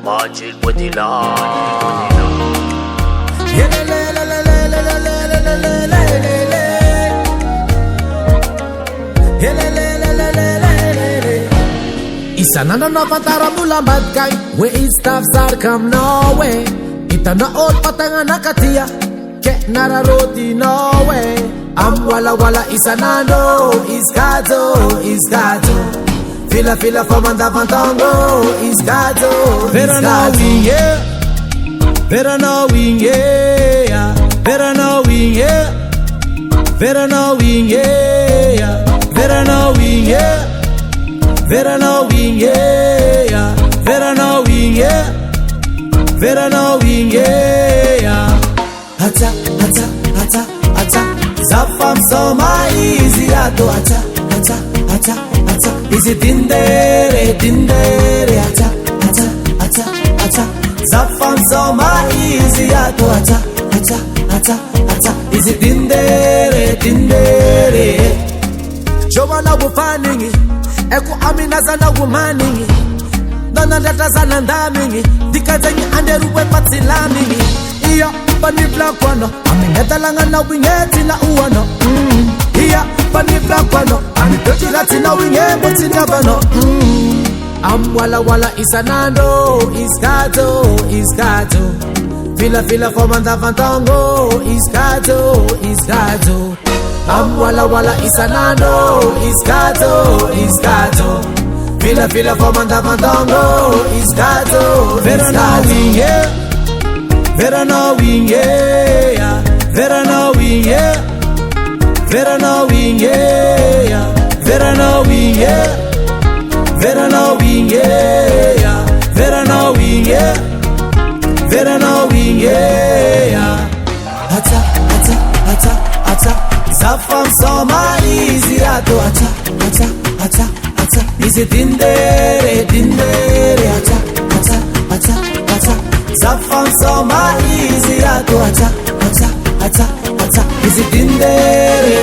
MAJILH Boendi-lah. Isana na nafatara mula badkay we istaf sar kam no way. Ita na ot patanga nakatia ke nararoti no way. Am wala wala isana no iskato. Fila for manda fantango iskato. Better know we yeah. Better know we yeah. Better know we yeah. Better know we yeah. Better know we yeah. Better know we yeah. Better know we yeah. Better know we yeah. Hata Zafam so my easy ato hata Easy dindere hata Zafam so my easy ato hata Easy dindere Jowa na bufaningi Eku amina sana gumaningi Dona data sana ndamingi Dikazengi anderuwe patilamingi Iya pani black wano Amineta langa na wingeti na uwano Iya pani black wano Amitochi lati na wingembo tinabano Am wala isanando Iskato Fila for manda fantango Iskato Am wala isanando Iskato Fila for manda fantango Iskato Better know we yeah. Better know we yeah. Better know we yeah. Better know we yeah. Better know we yeah. Better know we yeah. Better know we yeah. Better know we yeah. Hata Zafam so my easy ato hata Easy dindere hata Zafam so my easy ato hata Easy dindere